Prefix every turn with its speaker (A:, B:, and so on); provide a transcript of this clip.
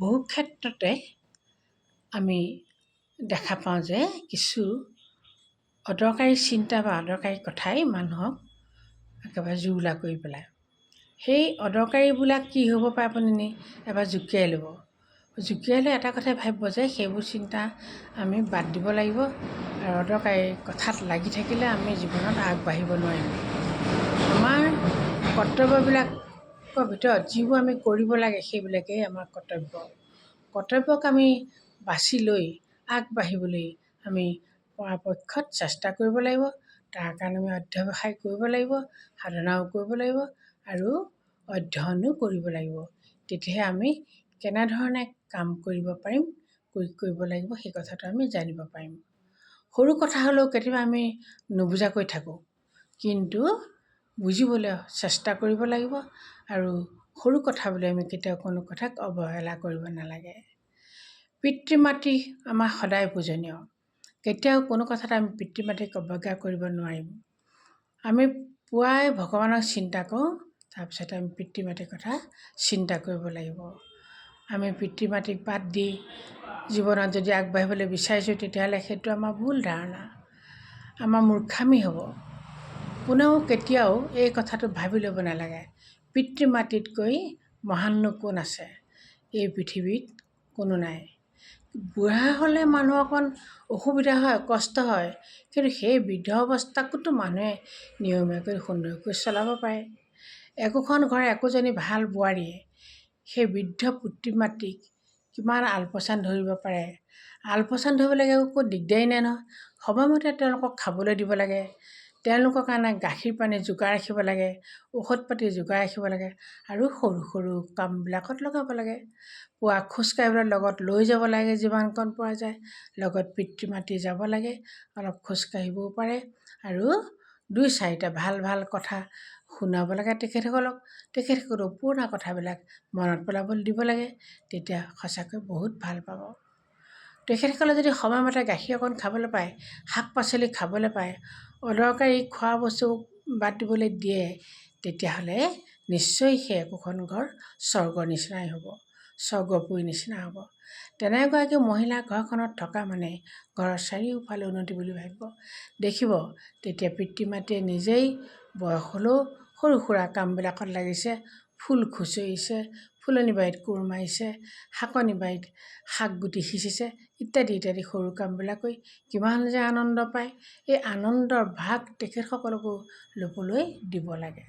A: বহু ক্ষেত্ৰতে আমি দেখা পাওঁ যে কিছু অদৰকাৰী চিন্তা বা অদৰকাৰী কথাই মানুহক একেবাৰে জুৰুলা কৰি পেলায়। সেই অদৰকাৰীবিলাক কি হ'ব পাৰে আপুনি এবাৰ জুকিয়াই ল'ব। জুকিয়াই লৈ এটা কথাই ভাবিব যে সেইবোৰ চিন্তা আমি বাদ দিব লাগিব আৰু অদৰকাৰী কথাত লাগি থাকিলে আমি জীৱনত আগবাঢ়িব নোৱাৰিম। আমাৰ কৰ্তব্যবিলাকৰ ভিতৰত যিবোৰ আমি কৰিব লাগে সেইবিলাকেই আমাৰ কৰ্তব্য। কৰ্তব্যক আমি বাছি লৈ আগবাঢ়িবলৈ আমি পৰাপক্ষত চেষ্টা কৰিব লাগিব। তাৰ কাৰণে আমি অধ্যৱসায় কৰিব লাগিব, সাধনাও কৰিব লাগিব আৰু অধ্যয়নো কৰিব লাগিব। তেতিয়াহে আমি কেনেধৰণে কাম কৰিব পাৰিম, কৰিব লাগিব সেই কথাটো আমি জানিব পাৰিম। সৰু কথা হ'লেও কেতিয়াবা আমি নুবুজাকৈ থাকোঁ, কিন্তু বুজিবলৈ চেষ্টা কৰিব লাগিব আৰু সৰু কথা বুলি আমি কেতিয়াও কোনো কথাক অৱহেলা কৰিব নালাগে। পিতৃ মাতৃ আমাৰ সদায় পূজনীয়। কেতিয়াও কোনো কথাত আমি পিতৃ মাতৃক অৱজ্ঞা কৰিব নোৱাৰিম। আমি পুৱাই ভগৱানক চিন্তা কৰোঁ, তাৰপিছত আমি পিতৃ মাতৃৰ কথা চিন্তা কৰিব লাগিব। আমি পিতৃ মাতৃক বাদ দি জীৱনত যদি আগবাঢ়িবলৈ বিচাৰিছোঁ তেতিয়াহ'লে সেইটো আমাৰ ভুল ধাৰণা, আমাৰ মূৰ্খামি হ'ব। কোনেও কেতিয়াও এই কথাটো ভাবি ল'ব নালাগে পিতৃ মাতৃতকৈ মহাননো কোন আছে, এই পৃথিৱীত কোনো নাই। বুঢ়া হ'লে মানুহ অকণ অসুবিধা হয়, কষ্ট হয়, কিন্তু সেই বৃদ্ধ অৱস্থাকোতো মানুহে নিয়মীয়াকৈ সুন্দৰকৈ চলাব পাৰে। একোখন ঘৰে একোজনী ভাল বোৱাৰীয়ে সেই বৃদ্ধ পিতৃ মাতৃক কিমান আলপৈচান ধৰিব পাৰে। আলপৈচান ধৰিবলৈ একো দিগদাৰী নাই নহয়। সময়মতে তেওঁলোকক খাবলৈ দিব লাগে, তেওঁলোকৰ কাৰণে গাখীৰ পানী যোগাৰ ৰাখিব লাগে, ঔষধ পাতি যোগাৰ ৰাখিব লাগে আৰু সৰু সৰু কামবিলাকত লগাব লাগে। পুৱা খোজকাঢ়িবলৈ লগত লৈ যাব লাগে, যিমানকণ পৰা যায় লগত পিতৃ মাতৃ যাব লাগে, অলপ খোজকাঢ়িবও পাৰে আৰু 2-4টা ভাল ভাল কথা শুনাব লাগে তেখেতসকলক। তেখেতসকলেও পুৰণা কথাবিলাক মনত পেলাবলৈ দিব লাগে, তেতিয়া সঁচাকৈ বহুত ভাল পাব। তেখেতসকলে যদি সময়মতে গাখীৰ অকণ খাবলৈ পায়, শাক পাচলি খাবলৈ পায়, অদৰকাৰী খোৱা বস্তু বাদ দিবলৈ দিয়ে, তেতিয়াহ'লে নিশ্চয় সেই একোখন ঘৰ স্বৰ্গৰ নিচিনাই হ'ব, স্বৰ্গপুৰীৰ নিচিনা হ'ব। তেনেগৰাকী মহিলা ঘৰখনত থকা মানে ঘৰৰ চাৰিওফালে উন্নতি বুলি ভাবিব। দেখিব তেতিয়া পিতৃ মাতৃয়ে নিজেই বয়স হ'লেও সৰু সুৰা কামবিলাকত লাগিছে, ফুল খুচৰিছে, ফুলনি বাৰীত কোৰ মাৰিছে, শাকনি বাৰীত শাক গুটি সিঁচিছে ইত্যাদি ইত্যাদি সৰু কামবিলাক কৰি কিমান যে আনন্দ পায়। এই আনন্দৰ ভাগ তেখেতসকলকো ল'বলৈ দিব লাগে।